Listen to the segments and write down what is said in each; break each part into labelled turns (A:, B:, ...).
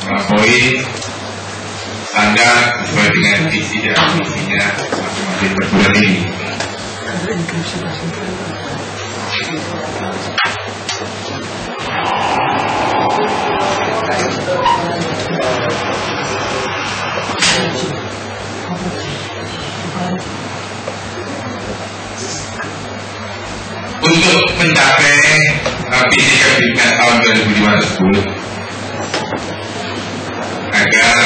A: melampaui standar sesuai dengan visi dan misinya masing-masing perguruan tinggi. Untuk mencapai visi kependidikan tahun 2005 tersebut, agar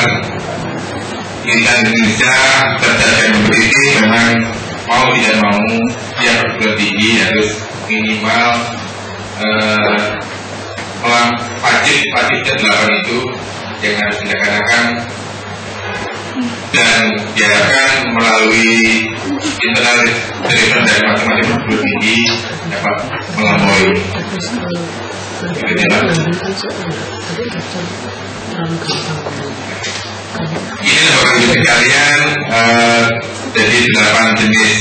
A: kita Indonesia berdasarkan mendidik memang mau tidak mau yang perguruan tinggi harus minimal wajibnya 8 itu yang harus dilaksanakan dan diharapkan melalui internal dari masing-masing perguruan tinggi dapat melampaui. Ini Bapak Ibu sekalian, jadi 8 jenis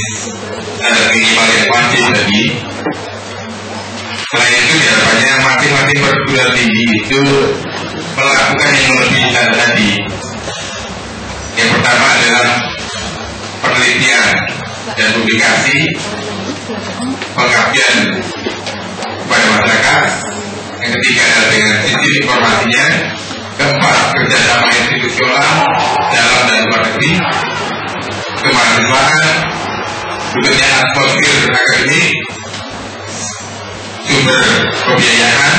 A: minimal yang wajib tadi. Selain itu diharapkannya masing-masing perguruan tinggi itu melakukan yang lebih tadi. Yang pertama adalah penelitian dan publikasi, pengabdian kepada masyarakat. Yang ketiga adalah dengan sistem informasinya. Keempat, kerjasama institusional dalam dan luar negeri, kemahasiswaan, berikutnya atmosfer akademik, sumber pembiayaan,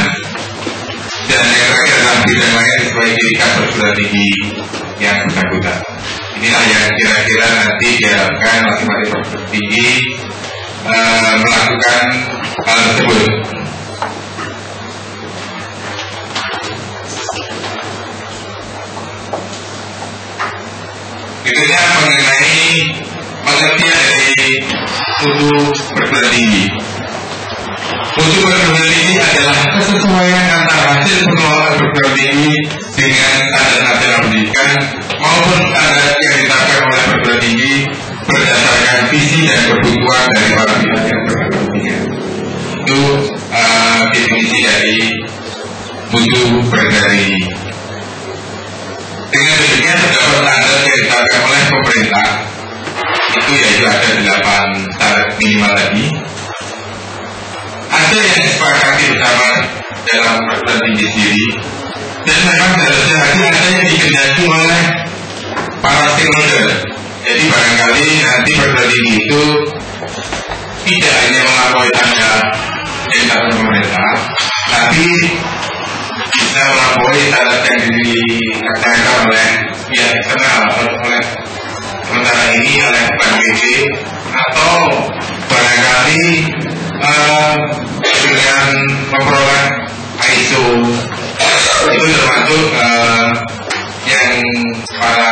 A: dan yang terakhir adalah bidang lain sesuai etikat perguruan tinggi yang bersangkutan. Inilah yang kira-kira nanti diharapkan masing-masing perguruan tinggi melakukan hal tersebut. Berikutnya mengenai pengertian dari mutu perguruan tinggi. Mutu perguruan tinggi adalah kesesuaian antara hasil pengelolaan perguruan tinggi dengan standar nasional pendidikan maupun standar yang ditetapkan oleh perguruan tinggi berdasarkan visi dan kebutuhan dari para pihak yang berkepentingan. Itu definisi dari mutu perguruan tinggi. Dengan demikian terdapat standar yang ditetapkan oleh pemerintah, itu yaitu ada 8 syarat minimal tadi. Ada yang disepakati bersama dalam perguruan tinggi sendiri, dan memang seharusnya ada yang dikendaki oleh para stakeholder. Jadi barangkali nanti perguruan tinggi itu tidak hanya melampaui standar yang ditetapkan pemerintah, tapi bisa melampaui standar yang dikatakan oleh pihak eksternal oleh sementara ini oleh BNPB atau barangkali dengan memperoleh ISO itu termasuk yang para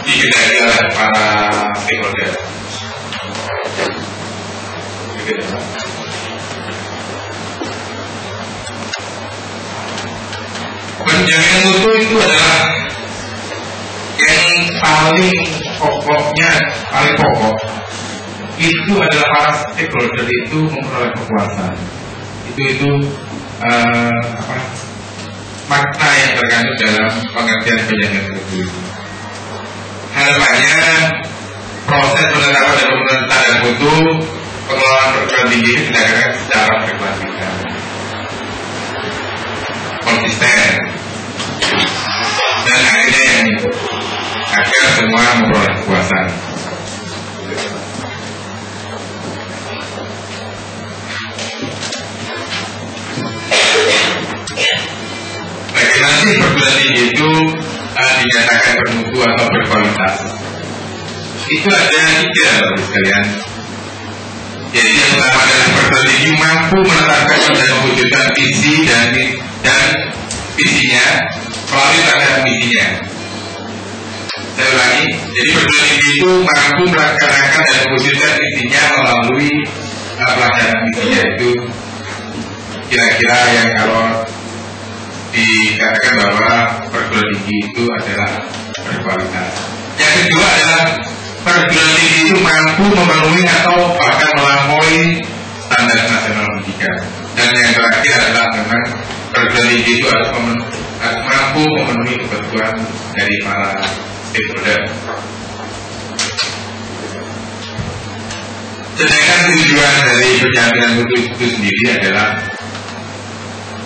A: dikendaki oleh para stakeholder. Penjamin mutu itu adalah yang paling pokoknya, paling pokok itu adalah para stakeholder itu memperoleh kepuasan. Itu makna yang terkandung dalam pengertian penjamin mutu. Harapannya proses penetapan dan pemenuhan standar mutu pengelolaan perguruan tinggi ini dilakukan secara berkelanjutan, konsisten, dan akhirnya agar semua memperoleh kepuasan. Bagaimana sih perguruan tinggi itu dinyatakan bermutu atau berkualitas? Itu ada 3 Bapak sekalian. Jadi yang pertama adalah perguruan tinggi mampu menetapkan dan mewujudkan visi dan visinya melalui standar misinya. Saya ulangi, jadi perguruan tinggi itu mampu melaksanakan dan mewujudkan visinya melalui pelaksanaan misinya. Itu kira-kira yang kalau dikatakan bahwa perguruan tinggi itu adalah berkualitas. Yang kedua adalah perguruan tinggi itu mampu memenuhi atau bahkan melampaui standar nasional pendidikan. Dan yang terakhir adalah memang perguruan tinggi itu harus mampu memenuhi kebutuhan dari para stakeholder. Sedangkan tujuan dari penjaminan mutu itu sendiri adalah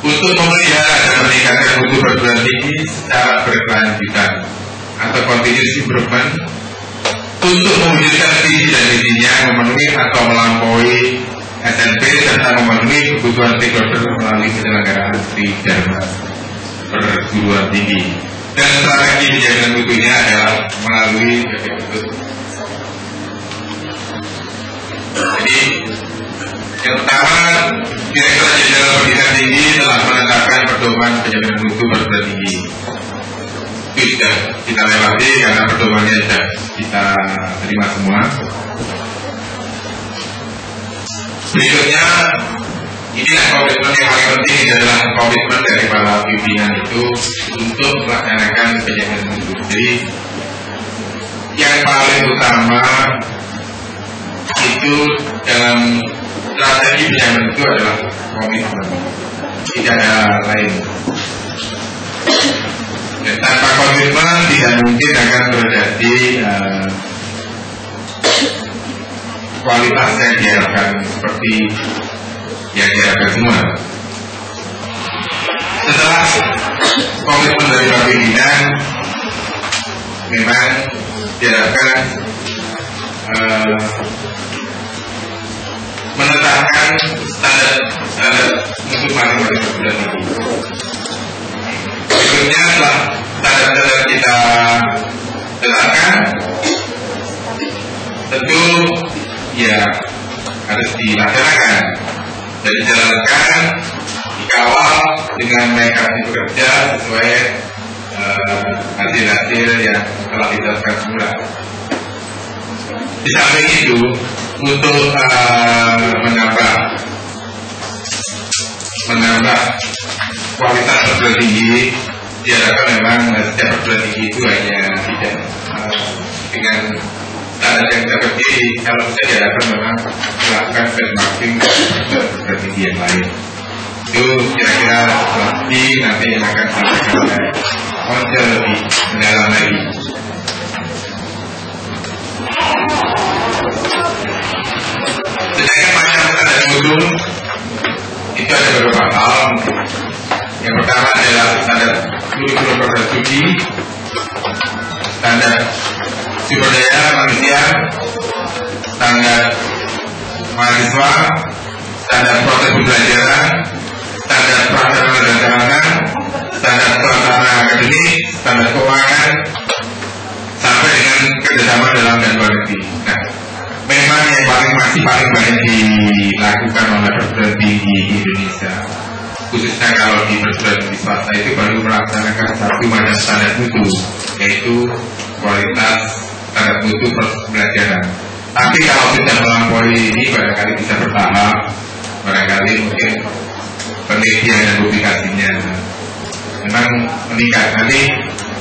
A: untuk memelihara dan meningkatkan mutu perguruan tinggi secara berkelanjutan atau continuous improvement, untuk mewujudkan visi dan misinya memenuhi atau melampaui SNP serta memenuhi kebutuhan stakeholder melalui penyelenggaraan Tri Dharma perguruan tinggi. Dan strategi penjaminan mutunya adalah melalui berikut. Jadi yang pertama, Direktur Jenderal Pendidikan Tinggi telah menetapkan pedoman penjaminan mutu perguruan tinggi. Itu sudah kita lewati karena pedomannya sudah kita terima semua. Berikutnya, inilah komitmen yang paling penting, adalah komitmen dari para pimpinan itu untuk melaksanakan penjaminan mutu. Jadi yang paling utama itu dalam strategi penjaminan itu adalah komitmen, tidak ada lain. Dan tanpa komitmen tidak mungkin akan terjadi kualitas yang diharapkan seperti yang diharapkan semua. Setelah komitmen dari pimpinan, memang diharapkan menetapkan standar untuk masing-masing perguruan tinggi. Berikutnya, setelah standar kita tetapkan, tentu ya harus dilaksanakan dan dijalankan, dikawal dengan mereka bekerja sesuai hasil-hasil yang telah ditetapkan semula. Di samping itu, untuk menambah kualitas perguruan tinggi, diharapkan memang setiap perguruan tinggi itu hanya tidak dengan standar yang seperti, kalau bisa diharapkan memang melakukan benchmarking perguruan tinggi yang lain. Itu kira-kira nanti yang akan disampaikan oleh Konsel lebih mendalam lagi. Sedangkan macam standar mutu itu ada beberapa hal. Yang pertama adalah standar kurikulum program studi, standar sumber daya manusia, standar mahasiswa, standar proses pembelajaran, standar prasarana dan sarana, standar prasarana akademik, standar keuangan, sampai dengan kerjasama dalam dan luar negeri. Nah, memang yang paling banyak dilakukan oleh perguruan tinggi di Indonesia, khususnya kalau di perguruan tinggi swasta, itu baru melaksanakan satu macam standar mutu, yaitu kualitas standar mutu pembelajaran. Tapi kalau sudah melampaui ini, barangkali bisa bertahap, barangkali mungkin penelitian dan publikasinya memang meningkat. Nanti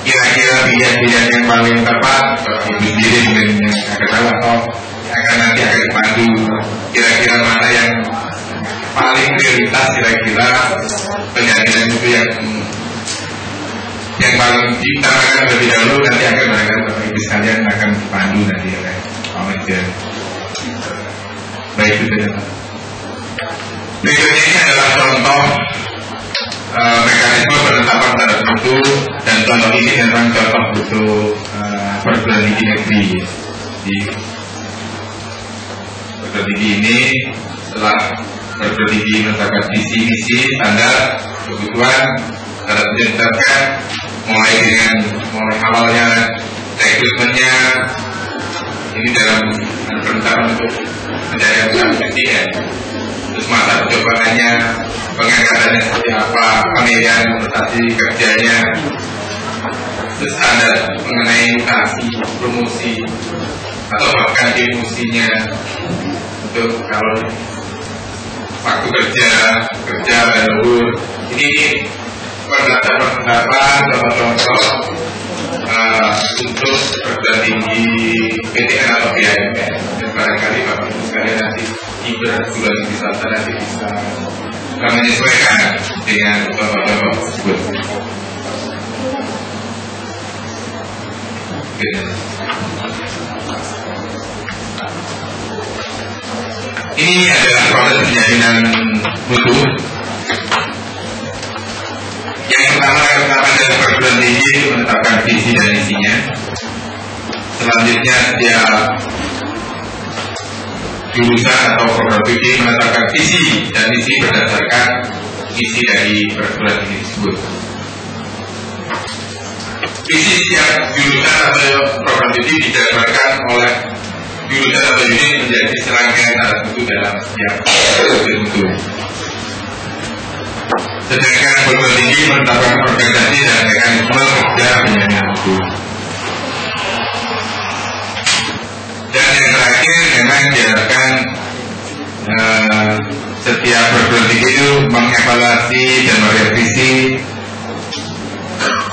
A: kira-kira pilihan-pilihan yang paling tepat, Ibu sendiri mungkin yang akan tahu, atau akan nanti akan dipandu kira-kira mana yang paling prioritas, kira-kira penjaminan itu yang paling diutamakan terlebih dahulu, nanti akan barangkali Bapak Ibu sekalian akan dipandu nanti oleh Pak Manajer. Baik, itu saja. Berikutnya ini adalah contoh mekanisme penetapan standar mutu, dan contoh ini memang contoh untuk perguruan tinggi negeri. Di perguruan tinggi ini setelah perguruan tinggi menetapkan visi misi standar kebutuhan standar ditetapkan, mulai awalnya rekrutmennya ini dalam penetapan untuk pencarian SDM, terus masa percobaannya, pengangkatannya seperti apa, penilaian prestasi kerjanya, terus ada mengenai mutasi, promosi, atau bahkan demosi-nya untuk kalau waktu kerja dan lembur. Ini pendapat contoh-contoh untuk perguruan tinggi PTN atau BAMN, dan barangkali Bapak Ibu sekalian nanti di perguruan tinggi swasta nanti bisa menyesuaikan dengan contoh-contoh tersebut. mungkin. Ini adalah proses penjaminan mutu. Yang pertama dari perguruan tinggi itu menetapkan visi dan misinya. Selanjutnya setiap jurusan atau program studi menetapkan visi dan misi berdasarkan isi dari perguruan tinggi tersebut. Visi setiap jurusan atau program studi didasarkan oleh jurusan atau unit menjadi serangkaian alat buku dalam setiap mutu. Sedangkan perguruan tinggi menetapkan organisasi dan mekanisme kerja penjaminan mutu. Dan yang terakhir memang diharapkan setiap perguruan tinggi itu mengevaluasi dan merevisi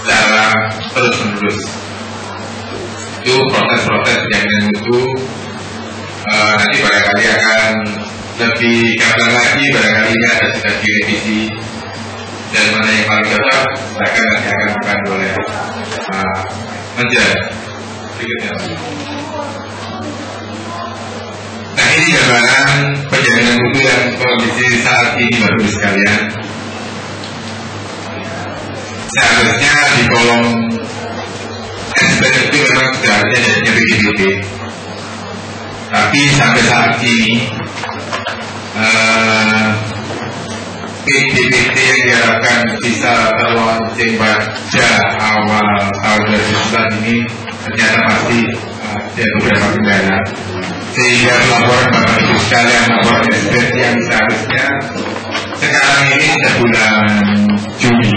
A: secara terus-menerus. Itu proses-proses penjaminan mutu. Nanti barangkali akan lebih gampang lagi, barangkali ada sudah direvisi dan mana yang paling cocok akan nanti akan dilakukan oleh menjadi berikutnya. Nah, ini gambaran penjaminan mutu yang kondisi saat ini baru sekalian. Seharusnya di kolom SPM itu memang sudah ada jadinya PDBT. Tapi sampai saat ini PDBT yang diharapkan bisa terlaunching pada awal tahun 2009 ini ternyata masih ada beberapa kendala, sehingga laporan Bapak Ibu sekalian, laporan SPM yang seharusnya sekarang ini sudah bulan Juni